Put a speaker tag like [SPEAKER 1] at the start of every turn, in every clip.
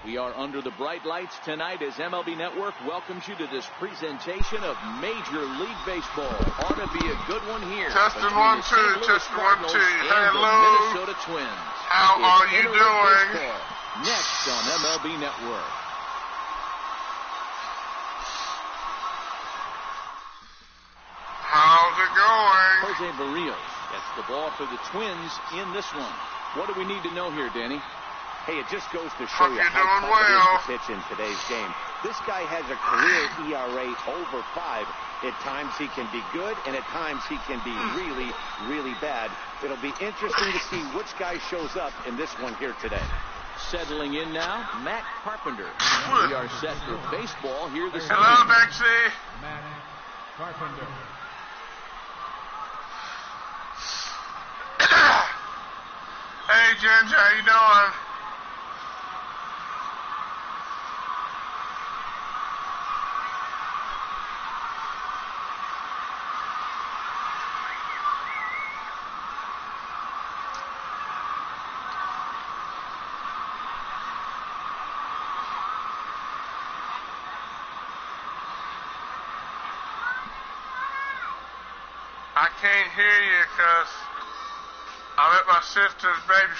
[SPEAKER 1] We are under the bright lights tonight as MLB Network welcomes you to this presentation of Major League Baseball. Ought to be a good one here.
[SPEAKER 2] Testing 1, 2, testing 1, 2. Hello.
[SPEAKER 1] Minnesota Twins.
[SPEAKER 2] How are you doing?
[SPEAKER 1] Next on MLB Network.
[SPEAKER 2] How's it going?
[SPEAKER 1] Jose Barrios gets the ball for the Twins in this one. What do we need to know here, Danny?
[SPEAKER 3] Hey, it just goes to show you how tough it is to pitch in today's game. This guy has a career ERA over 5. At times he can be good, and at times he can be really, really bad. It'll be interesting to see which guy shows up in this one here today.
[SPEAKER 1] Settling in now, Matt Carpenter. We are set for baseball here this evening.
[SPEAKER 2] Hello, Bexy.
[SPEAKER 4] Matt Carpenter.
[SPEAKER 2] Hey, Ginger, how you doing? I can't hear you because I'm at my sister's baby.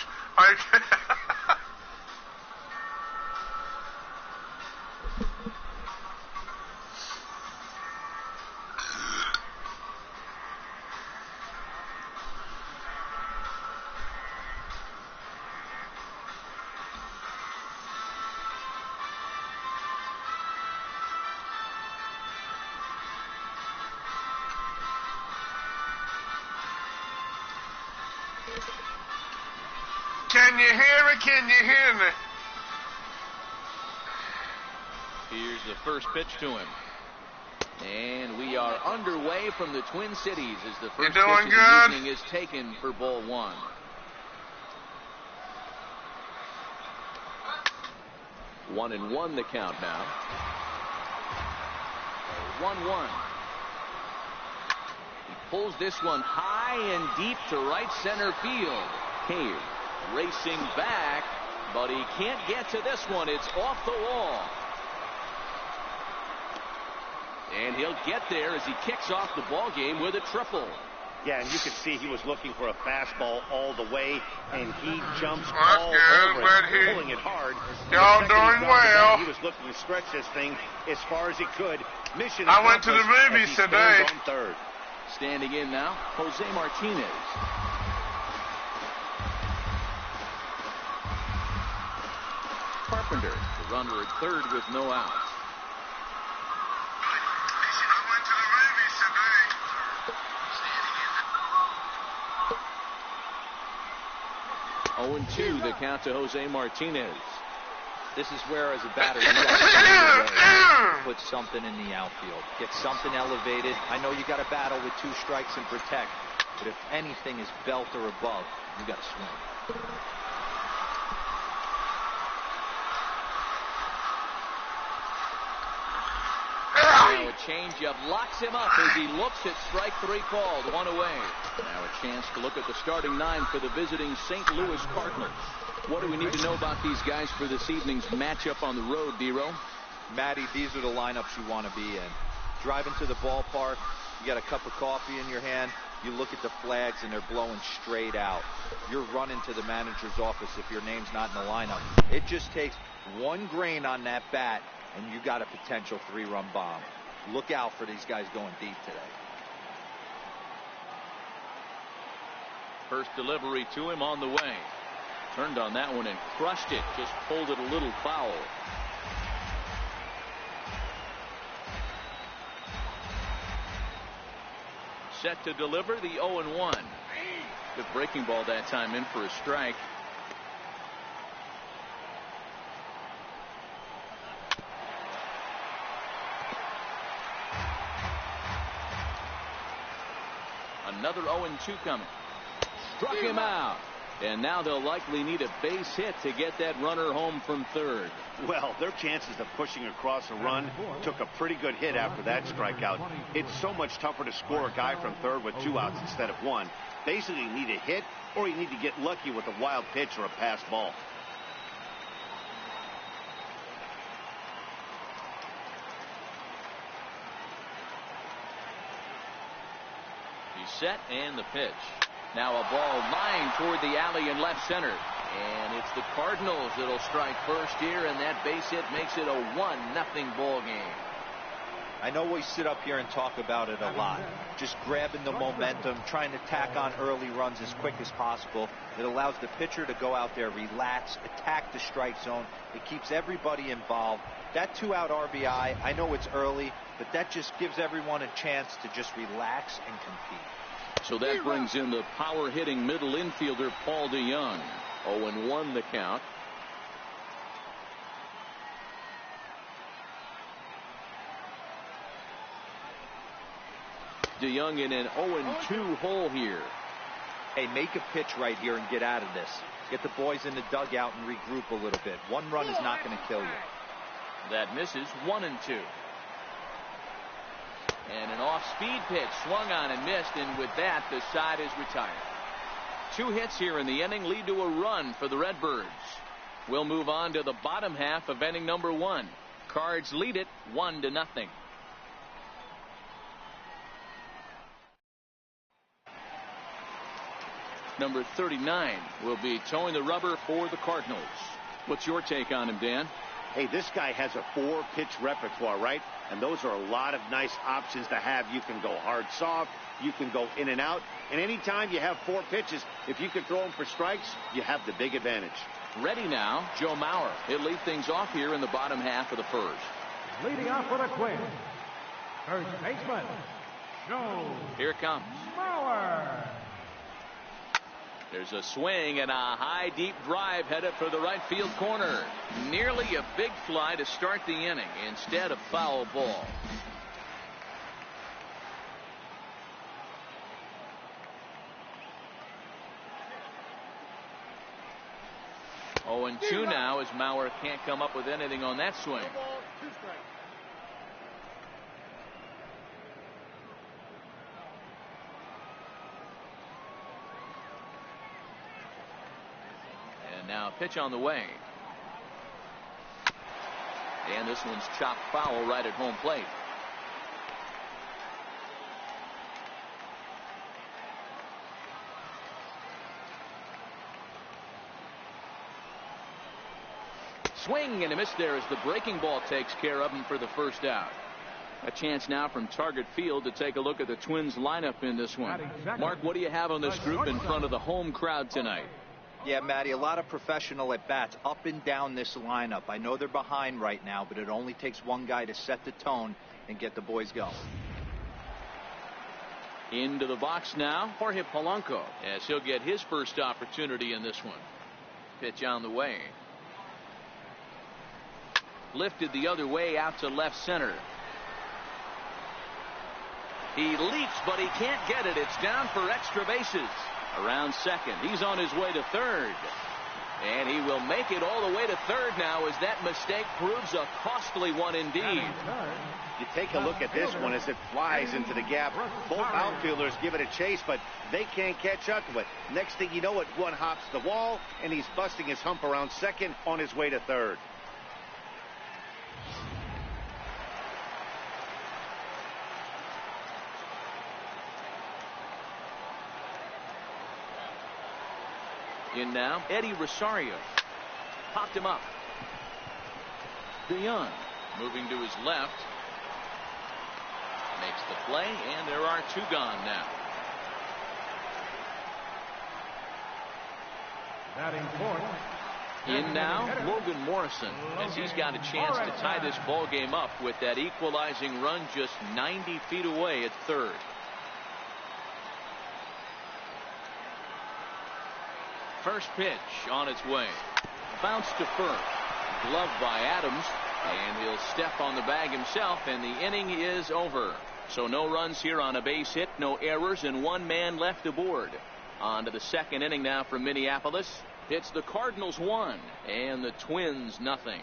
[SPEAKER 2] Can you hear me? Can you hear me?
[SPEAKER 1] Here's the first pitch to him. And we are underway from the Twin Cities as the first pitch of the evening is taken for ball 1. One and one the count now. 1-1. He pulls this one high and deep to right center field. Cave racing back, but he can't get to this one. It's off the wall. And he'll get there as he kicks off the ball game with a triple.
[SPEAKER 3] Yeah, and you could see he was looking for a fastball all the way, and he jumps
[SPEAKER 2] Well,
[SPEAKER 3] all
[SPEAKER 2] good,
[SPEAKER 3] over
[SPEAKER 2] but
[SPEAKER 3] it, pulling it hard.
[SPEAKER 2] Y'all doing well.
[SPEAKER 3] He was looking to stretch this thing as far as he could. Mission
[SPEAKER 2] I went to the movies today.
[SPEAKER 3] On third.
[SPEAKER 1] Standing in now, Jose Martinez. Carpenter, the runner at third with no outs.
[SPEAKER 2] I went to the movies today.
[SPEAKER 1] 0-2 the count to Jose Martinez.
[SPEAKER 5] This is where, as a batter, you got to put something in the outfield. Get something elevated. I know you got to battle with 2 strikes and protect, but if anything is belt or above, you got to swing.
[SPEAKER 1] A changeup locks him up as he looks at strike 3 called. 1 away. Now a chance to look at the starting 9 for the visiting St. Louis Cardinals. What do we need to know about these guys for this evening's matchup on the road, Dero?
[SPEAKER 5] Matty, these are the lineups you want to be in. Driving to the ballpark, you got a cup of coffee in your hand, you look at the flags and they're blowing straight out. You're running to the manager's office if your name's not in the lineup. It just takes 1 grain on that bat and you got a potential 3-run bomb. Look out for these guys going deep today.
[SPEAKER 1] First delivery to him on the way. Turned on that one and crushed it. Just pulled it a little foul. Set to deliver the 0-1. Good breaking ball that time in for a strike. Another 0-2 coming. Struck him out. And now they'll likely need a base hit to get that runner home from third.
[SPEAKER 3] Well, their chances of pushing across a run took a pretty good hit after that strikeout. It's so much tougher to score a guy from third with 2 outs instead of 1. Basically, you need a hit or you need to get lucky with a wild pitch or a pass ball.
[SPEAKER 1] set and the pitch. Now a ball lined toward the alley in left center. And it's the Cardinals that'll strike first here, and that base hit makes it a 1-0 ball game.
[SPEAKER 5] I know we sit up here and talk about it a lot. Just grabbing the momentum, trying to tack on early runs as quick as possible. It allows the pitcher to go out there, relax, attack the strike zone. It keeps everybody involved. That 2-out RBI, I know it's early, but that just gives everyone a chance to just relax and compete.
[SPEAKER 1] So that brings in the power-hitting middle infielder Paul DeJong. 0-1 the count. DeJong in an 0-2 hole here.
[SPEAKER 5] Hey, make a pitch right here and get out of this. Get the boys in the dugout and regroup a little bit. One run is not going to kill you.
[SPEAKER 1] That misses. 1-2. And an off-speed pitch swung on and missed, and with that the side is retired. 2 hits here in the inning lead to a run for the Redbirds. We'll move on to the bottom half of inning number 1. Cards lead it 1-0. Number 39 will be towing the rubber for the Cardinals. What's your take on him, Dan?
[SPEAKER 3] Hey, this guy has a 4-pitch repertoire, right? And those are a lot of nice options to have. You can go hard, soft. You can go in and out. And anytime you have 4 pitches, if you can throw them for strikes, you have the big advantage.
[SPEAKER 1] Ready now, Joe Mauer. He'll lead things off here in the bottom half of the first.
[SPEAKER 4] Leading off for the Twins, first baseman, Joe.
[SPEAKER 1] Here it comes.
[SPEAKER 4] Mauer.
[SPEAKER 1] There's a swing and a high deep drive headed for the right field corner. Nearly a big fly to start the inning. Instead, a foul ball. Oh, and 2 now as Mauer can't come up with anything on that swing. Now pitch on the way. And this one's chopped foul right at home plate. Swing and a miss there as the breaking ball takes care of him for the first out. A chance now from Target Field to take a look at the Twins lineup in this one. Mark, what do you have on this group in front of the home crowd tonight?
[SPEAKER 5] Yeah, Matty, a lot of professional at-bats up and down this lineup. I know they're behind right now, but it only takes one guy to set the tone and get the boys going.
[SPEAKER 1] Into the box now, Jorge Polanco, as he'll get his first opportunity in this one. Pitch on the way. Lifted the other way out to left center. He leaps, but he can't get it. It's down for extra bases. Around second. He's on his way to third. And he will make it all the way to third now as that mistake proves a costly one indeed.
[SPEAKER 3] You take a look at this one as it flies into the gap. Both outfielders give it a chase, but they can't catch up to it. Next thing you know it, one hops the wall, and he's busting his hump around second on his way to third.
[SPEAKER 1] In now, Eddie Rosario. Popped him up. DeJong moving to his left. Makes the play, and there are 2 gone now.
[SPEAKER 4] Batting fourth.
[SPEAKER 1] In now, Logan Morrison, as he's got a chance to tie this ball game up with that equalizing run just 90 feet away at third. First pitch on its way. Bounce to first. Gloved by Adams. And he'll step on the bag himself, and the inning is over. So no runs here on a base hit, no errors, and 1 man left aboard. On to the second inning now from Minneapolis. It's the Cardinals 1 and the Twins nothing.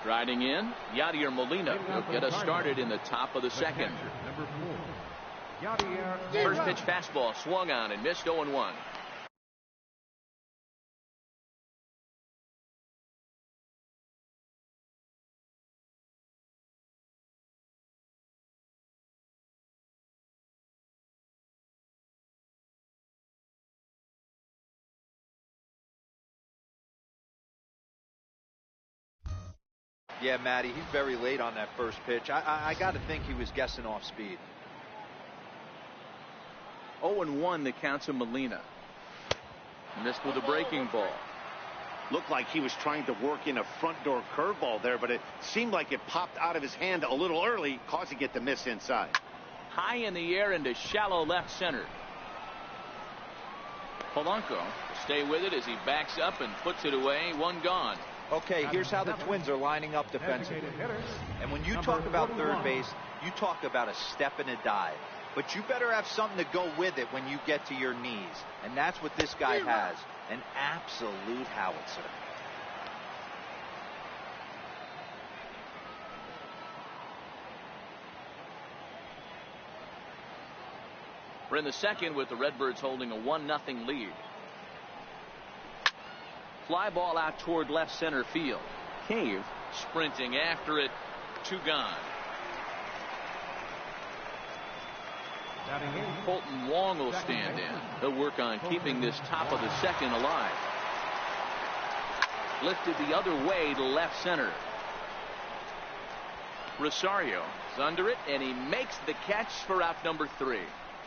[SPEAKER 1] Striding in, Yadier Molina will get us started in the top of the second.
[SPEAKER 4] Number 4.
[SPEAKER 1] First pitch fastball swung on and missed. 0-1.
[SPEAKER 5] Yeah, Matty, he's very late on that first pitch. I got to think he was guessing off speed.
[SPEAKER 1] 0-1 the count to Molina. Missed with a breaking ball.
[SPEAKER 3] Looked like he was trying to work in a front door curveball there, but it seemed like it popped out of his hand a little early, causing it to miss inside.
[SPEAKER 1] High in the air into shallow left center. Polanco will stay with it as he backs up and puts it away. One gone.
[SPEAKER 5] Okay, here's how the Twins are lining up defensively. And when you talk about third base, you talk about a step and a dive. But you better have something to go with it when you get to your knees. And that's what this guy has. An absolute howitzer.
[SPEAKER 1] We're in the second with the Redbirds holding a 1-0 lead. Fly ball out toward left center field. Cave sprinting after it. 2 gone. Colton Wong will stand in. He'll work on keeping this top of the second alive. Lifted the other way to left center. Rosario is under it, and he makes the catch for out number 3.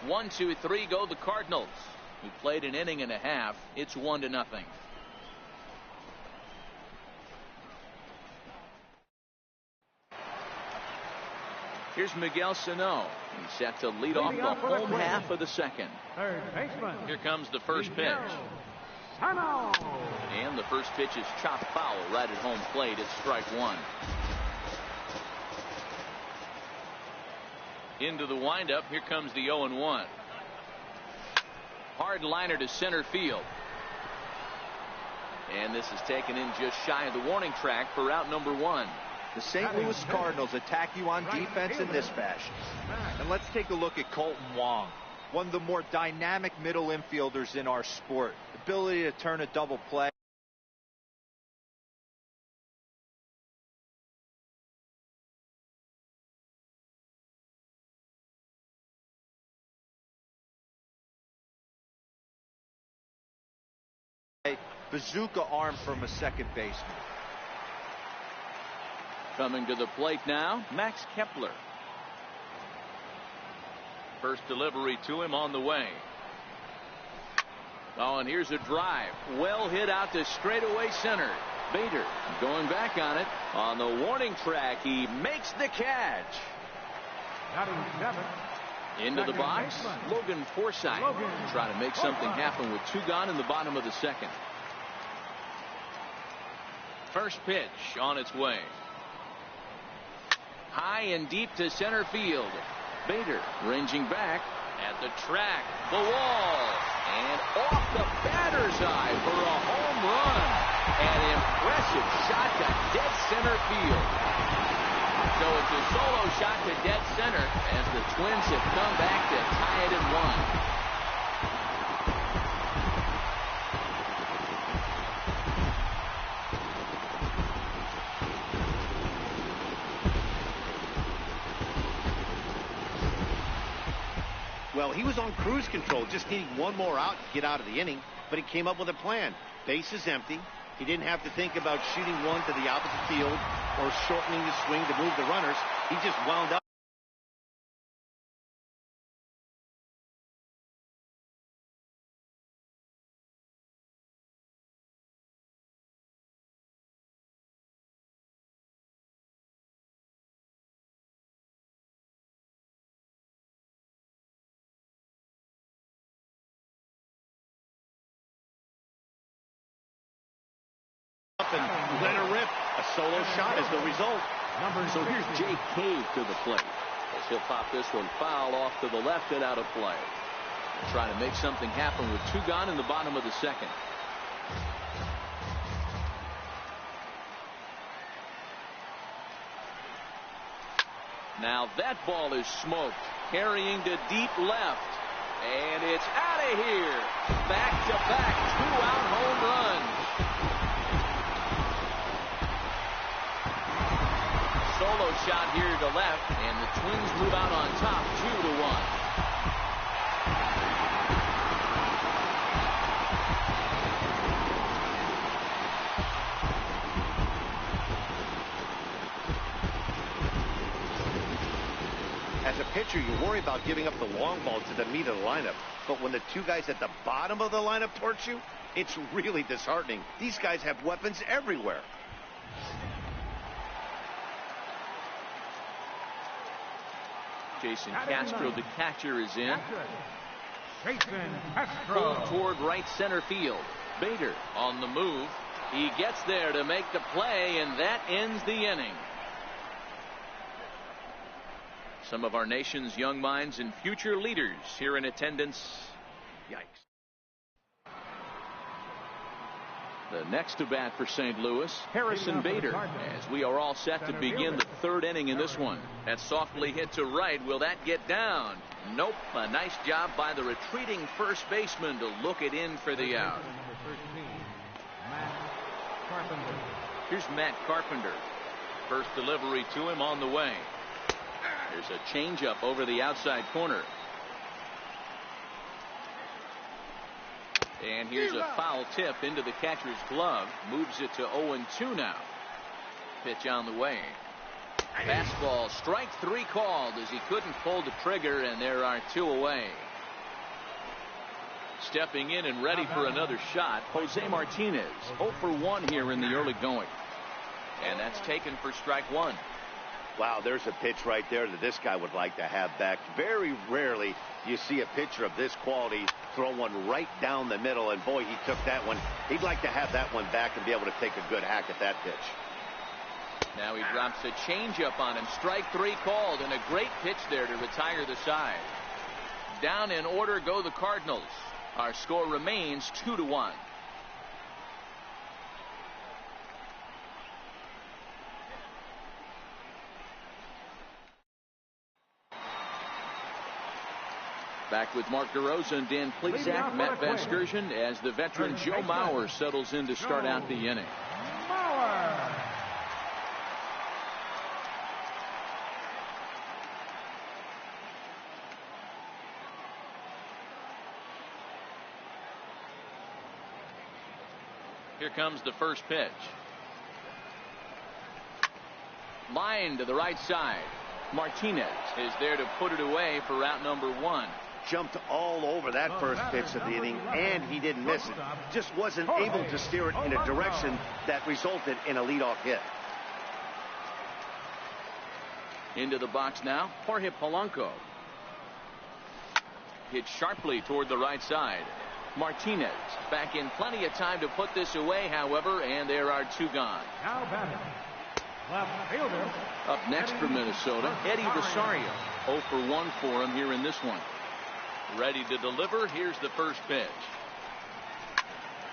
[SPEAKER 1] 1, 2, 3 go the Cardinals, who played an inning and a half. It's 1-0. Here's Miguel Sano. He's set to lead off the home half of the second.
[SPEAKER 4] Third baseman.
[SPEAKER 1] Here comes the first pitch. And the first pitch is chopped foul right at home plate. It's strike 1. Into the windup. Here comes the 0-1. Hard liner to center field. And this is taken in just shy of the warning track for out number 1.
[SPEAKER 5] The St. Louis Cardinals attack you on defense in this fashion. And let's take a look at Colton Wong, one of the more dynamic middle infielders in our sport. Ability to turn a double play. Bazooka arm from a second baseman.
[SPEAKER 1] Coming to the plate now, Max Kepler. First delivery to him on the way. Oh, and here's a drive. Well hit out to straightaway center. Bader going back on it. On the warning track, he makes the catch. Into the box, Logan Forsythe. Trying to make something happen with 2 gone in the bottom of the second. First pitch on its way. High and deep to center field. Bader ranging back at the track, the wall, and off the batter's eye for a home run. An impressive shot to dead center field. So it's a solo shot to dead center as the Twins have come back to tie it at 1.
[SPEAKER 3] Well, he was on cruise control, just needing one more out to get out of the inning, but he came up with a plan. Base is empty. He didn't have to think about shooting one to the opposite field or shortening the swing to move the runners. He just wound up. And let it rip. A solo shot is the result.
[SPEAKER 1] So here's Jake Cave to the plate as he'll pop this one foul off to the left and out of play. They'll try to make something happen with 2 gone in the bottom of the second. Now that ball is smoked, carrying to deep left, and it's out of here. Back-to-back 2-out home runs. Solo shot here to left, and the Twins move out on top 2-1.
[SPEAKER 3] pitcher, you worry about giving up the long ball to the meat of the lineup. But when the two guys at the bottom of the lineup torch you, it's really disheartening. These guys have weapons everywhere.
[SPEAKER 1] Jason Castro, the catcher, is in.
[SPEAKER 4] Jason Castro.
[SPEAKER 1] Pulled toward right center field. Bader on the move. He gets there to make the play, and that ends the inning. Some of our nation's young minds and future leaders here in attendance. Yikes. The next to bat for St. Louis, Harrison Bader, as we are all set to begin the third inning in this one. That softly hit to right. Will that get down? Nope. A nice job by the retreating first baseman to look it in for the out. Here's Matt Carpenter. First delivery to him on the way. There's a changeup over the outside corner. And here's a foul tip into the catcher's glove. Moves it to 0-2 now. Pitch on the way. Fastball, strike three called as he couldn't pull the trigger, and there are two away. Stepping in and ready for another shot, Jose Martinez. 0 for 1 here in the early going. And that's taken for strike one.
[SPEAKER 3] Wow, there's a pitch right there that this guy would like to have back. Very rarely do you see a pitcher of this quality throw one right down the middle, and boy, he took that one. He'd like to have that one back and be able to take a good hack at that pitch.
[SPEAKER 1] Now he drops a changeup on him. Strike three called, and a great pitch there to retire the side. Down in order go the Cardinals. Our score remains 2-1. Back with Mark DeRosa and Dan Plesac, Matt Vasgersian, as the veteran Joe Mauer settles in to start out the inning.
[SPEAKER 4] Mauer.
[SPEAKER 1] Here comes the first pitch. Line to the right side. Martinez is there to put it away for out number one.
[SPEAKER 3] Jumped all over that first pitch of the inning, and he didn't miss it. Just wasn't able to steer it in a direction that resulted in a leadoff hit.
[SPEAKER 1] Into the box now, Jorge Polanco. Hit sharply toward the right side. Martinez back in plenty of time to put this away, however, and there are two gone.
[SPEAKER 4] Now batting. Left fielder.
[SPEAKER 1] Up next for Minnesota, Eddie Rosario. 0 for 1 for him here in this one. Ready to deliver. Here's the first pitch.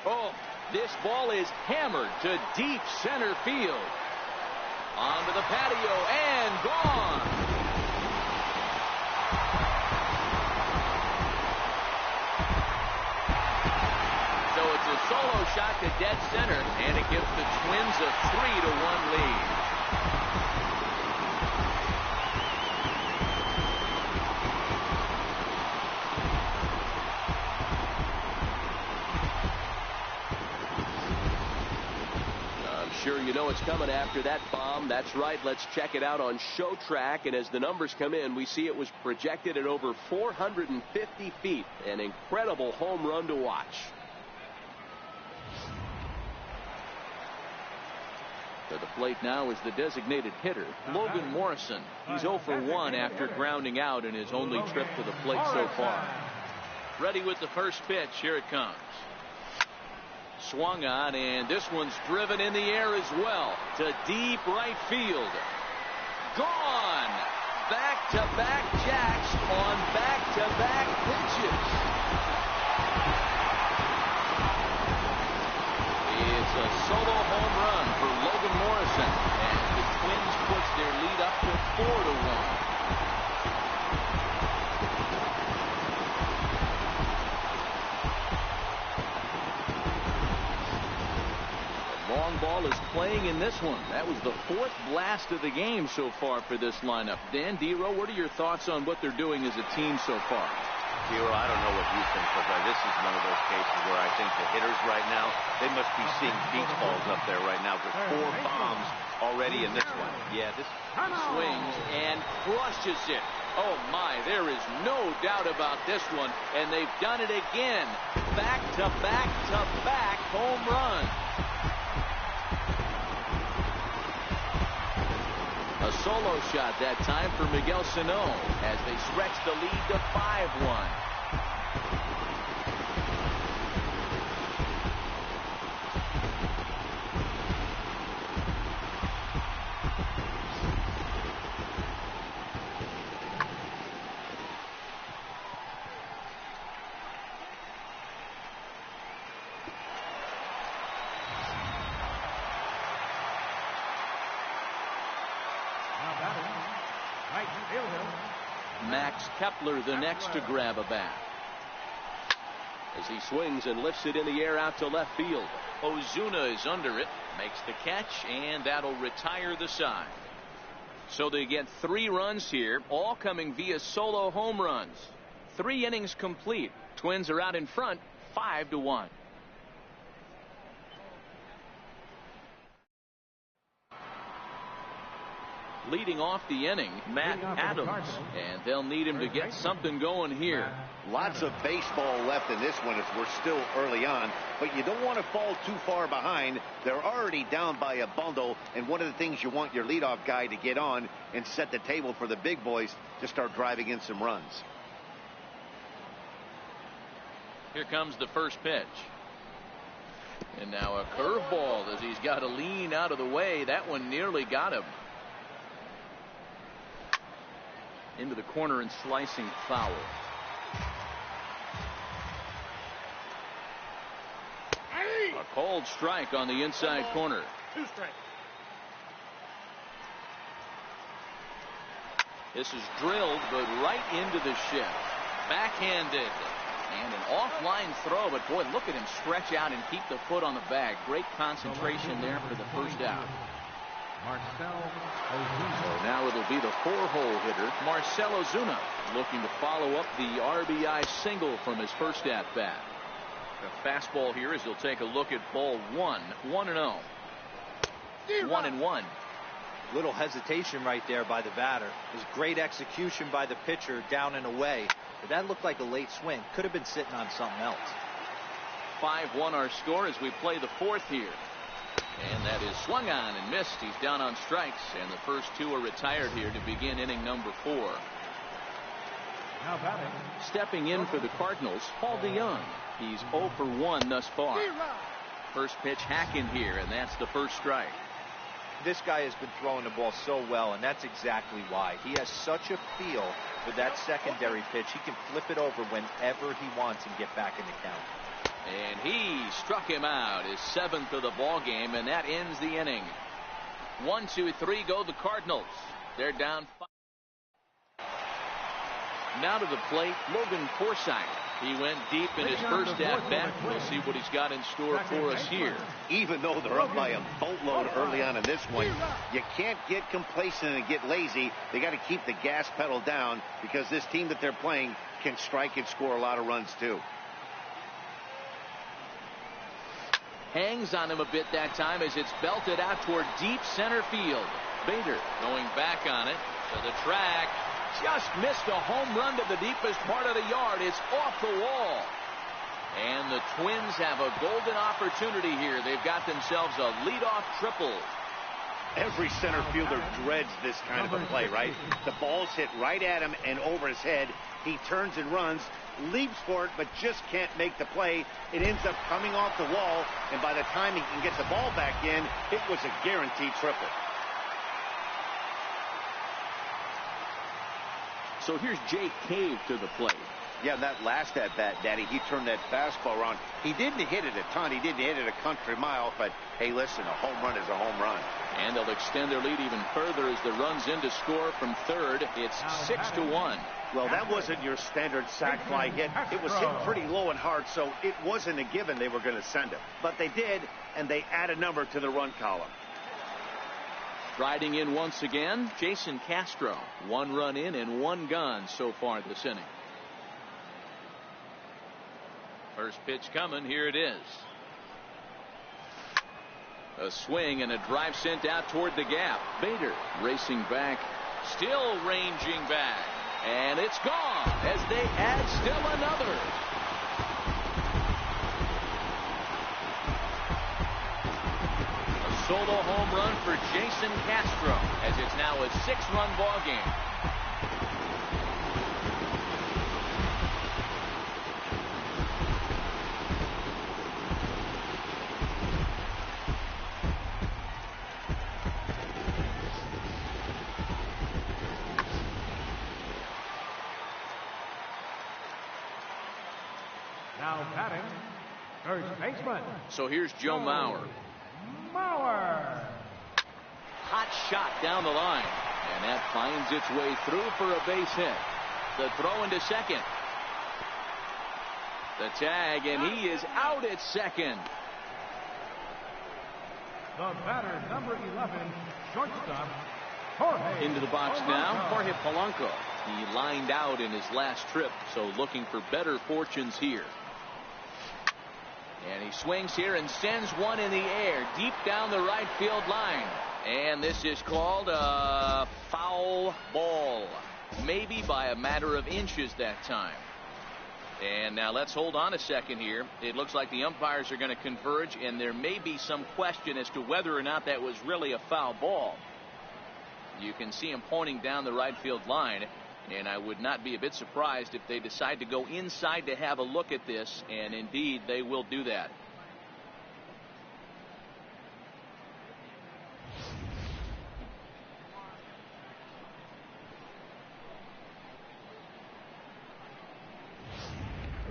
[SPEAKER 1] Oh, this ball is hammered to deep center field. Onto the patio and gone. So it's a solo shot to dead center, and it gives the Twins a 3-1 lead. Sure, you know it's coming after that bomb. That's right. Let's check it out on Showtrack. And as the numbers come in, we see it was projected at over 450 feet. An incredible home run to watch. To the plate now is the designated hitter, Logan Morrison. He's 0 for 1 after grounding out in his only trip to the plate so far. Ready with the first pitch. Here it comes. Swung on, and this one's driven in the air as well to deep right field. Gone. Back-to-back jacks on back-to-back pitches. It's a solo home run for Logan Morrison, and the Twins push their lead up to 4-1. Long ball is playing in this one. That was the fourth blast of the game so far for this lineup. Dan Dero, what are your thoughts on what they're doing as a team so far?
[SPEAKER 3] Dero, I don't know what you think, but this is one of those cases where I think the hitters right now, they must be seeing beach balls up there right now with 4 bombs already in this one.
[SPEAKER 5] Yeah, this
[SPEAKER 1] swings and crushes it. Oh, my, there is no doubt about this one, and they've done it again. Back-to-back-to-back home run. A solo shot that time for Miguel Sano as they stretch the lead to 5-1. Max Kepler the next to grab a bat. As he swings and lifts it in the air out to left field. Ozuna is under it, makes the catch, and that'll retire the side. So they get 3 runs here, all coming via solo home runs. 3 innings complete. Twins are out in front, 5-1. Leading off the inning, Matt Adams, and they'll need him to get something going here.
[SPEAKER 3] Lots of baseball left in this one as we're still early on, but you don't want to fall too far behind. They're already down by a bundle, and one of the things you want your leadoff guy to get on and set the table for the big boys to start driving in some runs.
[SPEAKER 1] Here comes the first pitch. And now a curveball as he's got to lean out of the way. That one nearly got him. Into the corner and slicing foul. A cold strike on the inside corner.
[SPEAKER 4] 2 strikes.
[SPEAKER 1] This is drilled, but right into the shift. Backhanded. And an offline throw, but boy, look at him stretch out and keep the foot on the bag. Great concentration there for the first out. So now it'll be the 4-hole hitter, Marcell Ozuna, looking to follow up the RBI single from his first at-bat. The fastball here as he'll take a look at ball 1, 1-0. 1-1.
[SPEAKER 5] Little hesitation right there by the batter. It was great execution by the pitcher down and away. But that looked like a late swing. Could have been sitting on something else.
[SPEAKER 1] 5-1 our score as we play the 4th here. And that is swung on and missed. He's down on strikes, and the first 2 are retired here to begin inning number 4.
[SPEAKER 4] Now batting.
[SPEAKER 1] Stepping in for the Cardinals, Paul DeYoung. He's 0 for 1 thus far. First pitch hacking here, and that's the first strike.
[SPEAKER 5] This guy has been throwing the ball so well, and that's exactly why. He has such a feel for that secondary pitch. He can flip it over whenever he wants and get back in the count.
[SPEAKER 1] And he struck him out, his 7th of the ball game, and that ends the inning. 1, 2, 3 go the Cardinals. They're down 5. Now to the plate, Logan Forsythe. He went deep in his first at bat. We'll see what he's got in store for us here.
[SPEAKER 3] Even though they're up by a boatload early on in this one, you can't get complacent and get lazy. They got to keep the gas pedal down because this team that they're playing can strike and score a lot of runs too.
[SPEAKER 1] Hangs on him a bit that time as it's belted out toward deep center field. Bader going back on it to the track. Just missed a home run to the deepest part of the yard. It's off the wall. And the Twins have a golden opportunity here. They've got themselves a leadoff triple.
[SPEAKER 3] Every center fielder dreads this kind of a play, right? The ball's hit right at him and over his head. He turns and runs, leaps for it, but just can't make the play. It ends up coming off the wall, and by the time he can get the ball back in, it was a guaranteed triple.
[SPEAKER 1] So here's Jake Cave to the plate.
[SPEAKER 3] Yeah, that last at-bat, Daddy, he turned that fastball around. He didn't hit it a ton. He didn't hit it a country mile, but, hey, listen, a home run is a home run.
[SPEAKER 1] And they'll extend their lead even further as the run's in to score from third. It's 6-1.
[SPEAKER 3] Well, that wasn't your standard sac fly hit. It was hit pretty low and hard, so it wasn't a given they were going to send it. But they did, and they add a number to the run column.
[SPEAKER 1] Riding in once again, Jason Castro. 1 run in and 1 gone so far this inning. First pitch coming. Here it is. A swing and a drive sent out toward the gap. Bader racing back, still ranging back. And it's gone as they add still another. A solo home run for Jason Castro as it's now a 6-run ball game.
[SPEAKER 4] Now batting, first baseman.
[SPEAKER 1] So here's Joe Mauer. Hot shot down the line. And that finds its way through for a base hit. The throw into second. The tag, and he is out at second.
[SPEAKER 4] The batter, number 11, shortstop, Jorge.
[SPEAKER 1] Into the box now, Jorge Polanco. He lined out in his last trip, so looking for better fortunes here. And he swings here and sends one in the air deep down the right field line. And this is called a foul ball. Maybe by a matter of inches that time. And now let's hold on a second here. It looks like the umpires are going to converge, and there may be some question as to whether or not that was really a foul ball. You can see him pointing down the right field line. And I would not be a bit surprised if they decide to go inside to have a look at this, and indeed they will do that.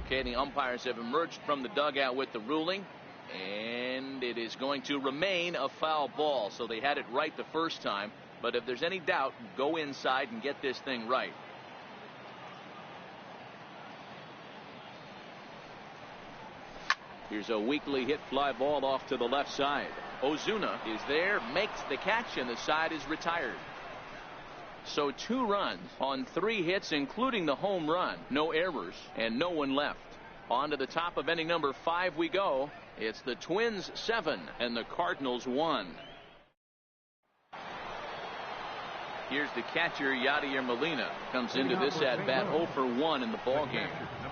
[SPEAKER 1] Okay, the umpires have emerged from the dugout with the ruling, and it is going to remain a foul ball. So they had it right the first time. But if there's any doubt, go inside and get this thing right. Here's a weakly hit fly ball off to the left side. Ozuna is there, makes the catch, and the side is retired. So 2 runs on 3 hits, including the home run. No errors and no one left. On to the top of inning number 5 we go. It's the Twins 7 and the Cardinals 1. Here's the catcher, Yadier Molina. Comes into this at-bat 0 for 1 in the ballgame.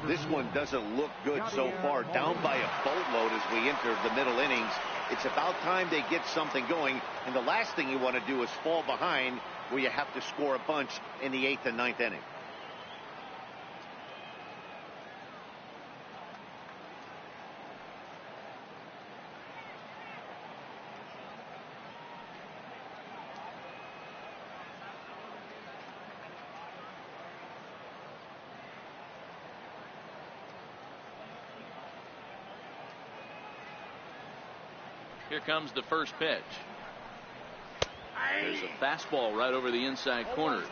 [SPEAKER 3] This one doesn't look good so far. Down by a boatload as we enter the middle innings. It's about time they get something going. And the last thing you want to do is fall behind where you have to score a bunch in the 8th and 9th inning.
[SPEAKER 1] Here comes the first pitch. There's a fastball right over the inside corner.